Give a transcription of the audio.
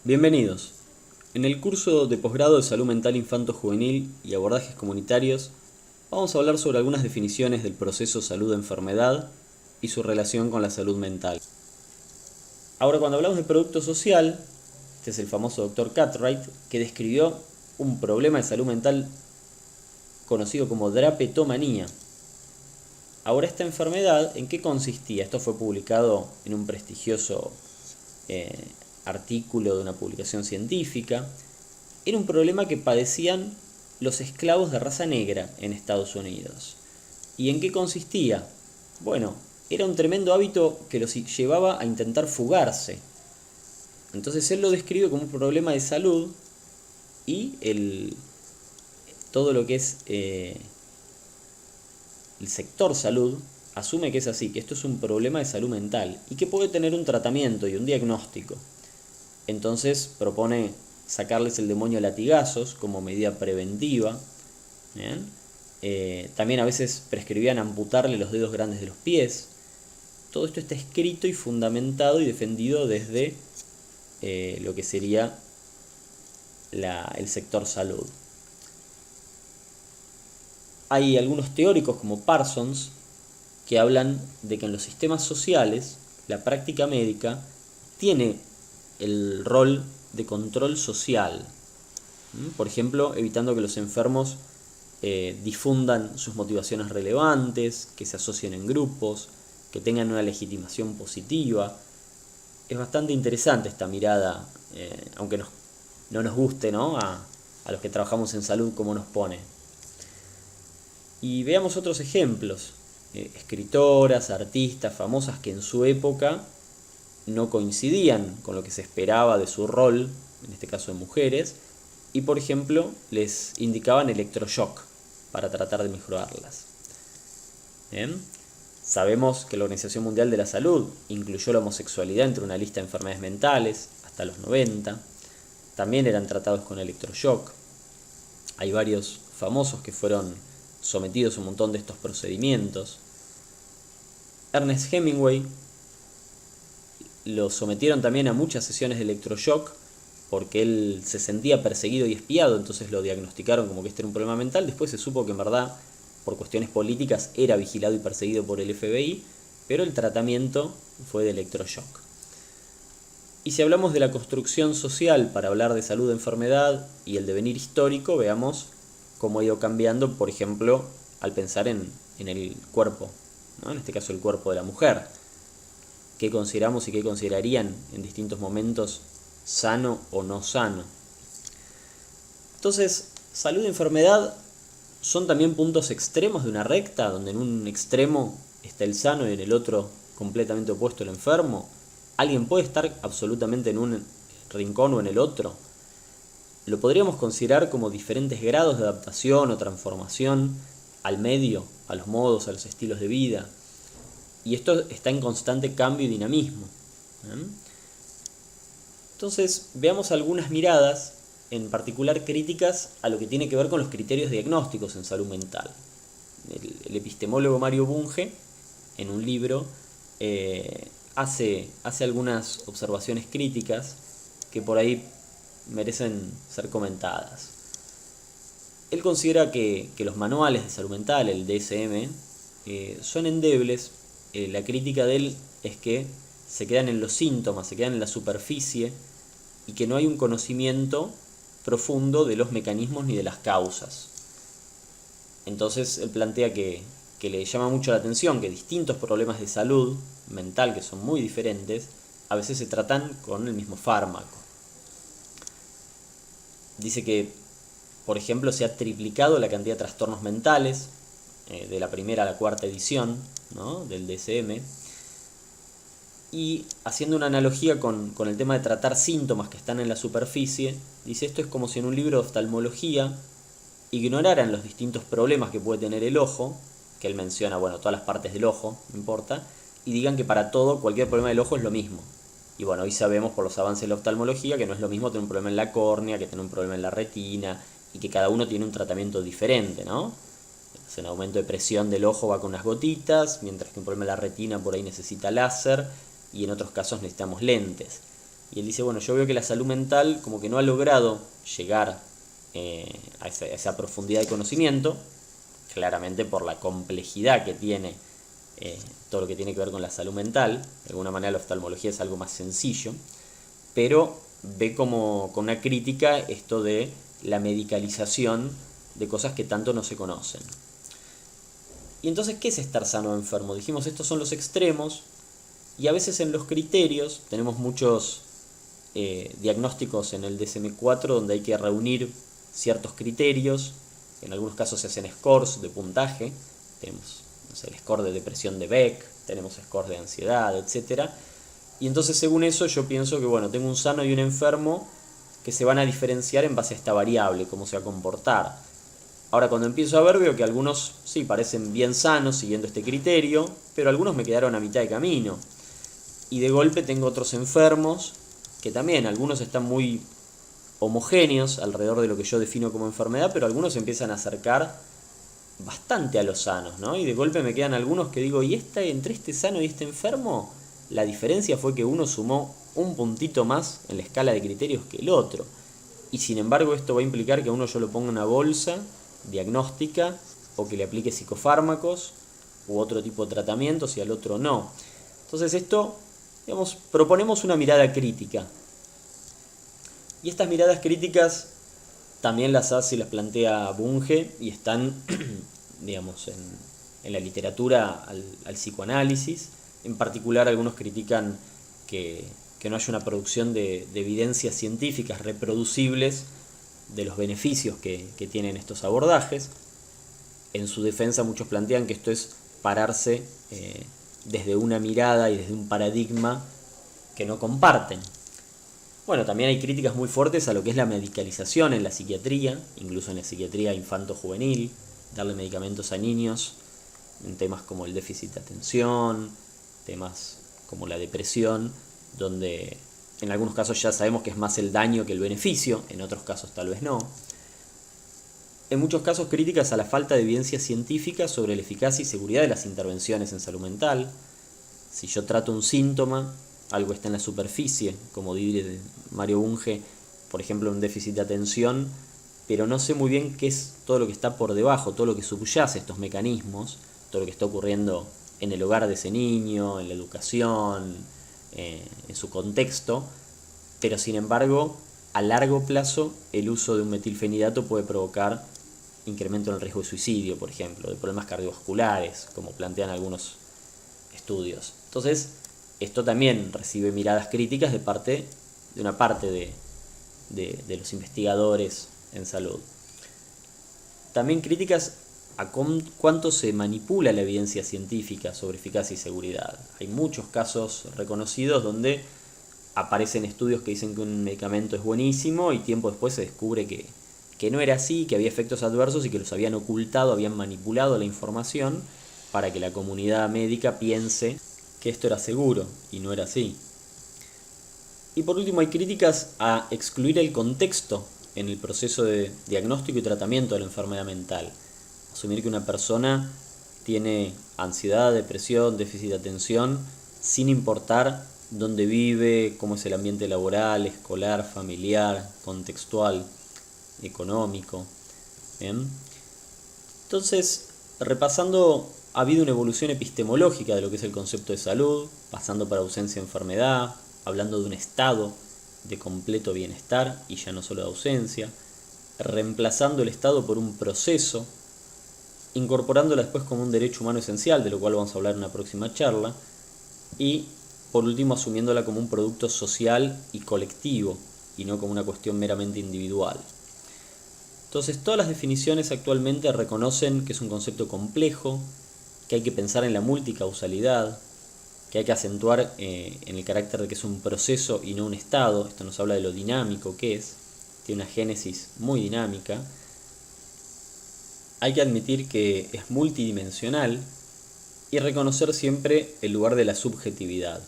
Bienvenidos. En el curso de posgrado de Salud Mental Infanto-Juvenil y Abordajes Comunitarios vamos a hablar sobre algunas definiciones del proceso salud-enfermedad y su relación con la salud mental. Ahora, cuando hablamos de producto social, este es el famoso Dr. Cartwright, que describió un problema de salud mental conocido como drapetomanía. Ahora, esta enfermedad, ¿en qué consistía? Esto fue publicado en un prestigioso artículo de una publicación científica. Era un problema que padecían los esclavos de raza negra en Estados Unidos. ¿Y en qué consistía? Bueno, era un tremendo hábito que los llevaba a intentar fugarse. Entonces él lo describe como un problema de salud y todo lo que es el sector salud asume que es así, que esto es un problema de salud mental y que puede tener un tratamiento y un diagnóstico. Entonces propone sacarles el demonio a latigazos como medida preventiva. ¿Bien? También a veces prescribían amputarle los dedos grandes de los pies. Todo esto está escrito y fundamentado y defendido desde lo que sería el sector salud. Hay algunos teóricos como Parsons que hablan de que en los sistemas sociales la práctica médica tiene el rol de control social. Por ejemplo, evitando que los enfermos difundan sus motivaciones relevantes, que se asocien en grupos, que tengan una legitimación positiva. Es bastante interesante esta mirada, aunque no nos guste, ¿no? A los que trabajamos en salud, cómo nos pone. Y veamos otros ejemplos. Escritoras, artistas famosas que en su época no coincidían con lo que se esperaba de su rol, en este caso de mujeres, y por ejemplo les indicaban electroshock para tratar de mejorarlas. ¿Bien? Sabemos que la Organización Mundial de la Salud incluyó la homosexualidad entre una lista de enfermedades mentales hasta los 90. También eran tratados con electroshock. Hay varios famosos que fueron sometidos a un montón de estos procedimientos. Ernest Hemingway lo sometieron también a muchas sesiones de electroshock porque él se sentía perseguido y espiado, entonces lo diagnosticaron como que este era un problema mental. Después se supo que en verdad, por cuestiones políticas, era vigilado y perseguido por el FBI, pero el tratamiento fue de electroshock. Y si hablamos de la construcción social para hablar de salud, enfermedad y el devenir histórico, veamos cómo ha ido cambiando, por ejemplo, al pensar en el cuerpo, ¿no? En este caso el cuerpo de la mujer. ¿Qué consideramos y qué considerarían en distintos momentos sano o no sano? Entonces, salud y enfermedad son también puntos extremos de una recta, donde en un extremo está el sano y en el otro completamente opuesto el enfermo. ¿Alguien puede estar absolutamente en un rincón o en el otro? Lo podríamos considerar como diferentes grados de adaptación o transformación al medio, a los modos, a los estilos de vida. Y esto está en constante cambio y dinamismo. Entonces, veamos algunas miradas, en particular críticas, a lo que tiene que ver con los criterios diagnósticos en salud mental. El epistemólogo Mario Bunge, en un libro, hace algunas observaciones críticas que por ahí merecen ser comentadas. Él considera que los manuales de salud mental, el DSM, son endebles. La crítica de él es que se quedan en los síntomas, se quedan en la superficie y que no hay un conocimiento profundo de los mecanismos ni de las causas. Entonces él plantea que le llama mucho la atención que distintos problemas de salud mental, que son muy diferentes, a veces se tratan con el mismo fármaco. Dice que, por ejemplo, se ha triplicado la cantidad de trastornos mentales de la primera a la cuarta edición, ¿no?, del DSM. Y haciendo una analogía con el tema de tratar síntomas que están en la superficie, dice: esto es como si en un libro de oftalmología ignoraran los distintos problemas que puede tener el ojo, que él menciona, bueno, todas las partes del ojo, no importa, y digan que para todo, cualquier problema del ojo es lo mismo. Y bueno, hoy sabemos por los avances de la oftalmología que no es lo mismo tener un problema en la córnea que tener un problema en la retina, y que cada uno tiene un tratamiento diferente, ¿no? Un aumento de presión del ojo va con unas gotitas, mientras que un problema en la retina por ahí necesita láser, y en otros casos necesitamos lentes. Y él dice, bueno, yo veo que la salud mental como que no ha logrado llegar a esa profundidad de conocimiento, claramente por la complejidad que tiene todo lo que tiene que ver con la salud mental. De alguna manera la oftalmología es algo más sencillo, pero ve como con una crítica esto de la medicalización de cosas que tanto no se conocen. Y entonces, ¿qué es estar sano o enfermo? Dijimos, estos son los extremos, y a veces en los criterios tenemos muchos diagnósticos en el DSM-4 donde hay que reunir ciertos criterios. En algunos casos se hacen scores de puntaje. Tenemos, no sé, el score de depresión de Beck, tenemos scores de ansiedad, etc. Y entonces, según eso, yo pienso que, bueno, tengo un sano y un enfermo que se van a diferenciar en base a esta variable, cómo se va a comportar. Ahora, cuando empiezo a ver, veo que algunos sí parecen bien sanos siguiendo este criterio, pero algunos me quedaron a mitad de camino. Y de golpe tengo otros enfermos que también, algunos están muy homogéneos alrededor de lo que yo defino como enfermedad, pero algunos se empiezan a acercar bastante a los sanos, ¿no? Y de golpe me quedan algunos que digo, ¿y entre este sano y este enfermo? La diferencia fue que uno sumó un puntito más en la escala de criterios que el otro. Y sin embargo esto va a implicar que a uno yo lo ponga en una bolsa diagnóstica o que le aplique psicofármacos u otro tipo de tratamientos y al otro no. Entonces esto, digamos, proponemos una mirada crítica. Y estas miradas críticas también las hace y las plantea Bunge y están, digamos, en la literatura al psicoanálisis. En particular, algunos critican que no haya una producción de evidencias científicas reproducibles de los beneficios que tienen estos abordajes. En su defensa, muchos plantean que esto es pararse desde una mirada y desde un paradigma que no comparten. Bueno, también hay críticas muy fuertes a lo que es la medicalización en la psiquiatría, incluso en la psiquiatría infanto-juvenil, darle medicamentos a niños en temas como el déficit de atención, temas como la depresión, donde en algunos casos ya sabemos que es más el daño que el beneficio, en otros casos tal vez no. En muchos casos críticas a la falta de evidencia científica sobre la eficacia y seguridad de las intervenciones en salud mental. Si yo trato un síntoma, algo está en la superficie, como dice Mario Bunge, por ejemplo, un déficit de atención, pero no sé muy bien qué es todo lo que está por debajo, todo lo que subyace estos mecanismos, todo lo que está ocurriendo en el hogar de ese niño, en la educación, en su contexto, pero sin embargo, a largo plazo, el uso de un metilfenidato puede provocar incremento en el riesgo de suicidio, por ejemplo, de problemas cardiovasculares, como plantean algunos estudios. Entonces, esto también recibe miradas críticas de una parte de los investigadores en salud. También críticas a cuánto se manipula la evidencia científica sobre eficacia y seguridad. Hay muchos casos reconocidos donde aparecen estudios que dicen que un medicamento es buenísimo y tiempo después se descubre que no era así, que había efectos adversos y que los habían ocultado, habían manipulado la información para que la comunidad médica piense que esto era seguro y no era así. Y por último hay críticas a excluir el contexto en el proceso de diagnóstico y tratamiento de la enfermedad mental. Asumir que una persona tiene ansiedad, depresión, déficit de atención, sin importar dónde vive, cómo es el ambiente laboral, escolar, familiar, contextual, económico. ¿Bien? Entonces, repasando, ha habido una evolución epistemológica de lo que es el concepto de salud, pasando por ausencia de enfermedad, hablando de un estado de completo bienestar y ya no solo de ausencia, reemplazando el estado por un proceso, incorporándola después como un derecho humano esencial, de lo cual vamos a hablar en una próxima charla, y por último asumiéndola como un producto social y colectivo, y no como una cuestión meramente individual. Entonces, todas las definiciones actualmente reconocen que es un concepto complejo, que hay que pensar en la multicausalidad, que hay que acentuar en el carácter de que es un proceso y no un estado. Esto nos habla de lo dinámico que es, tiene una génesis muy dinámica. Hay que admitir que es multidimensional y reconocer siempre el lugar de la subjetividad.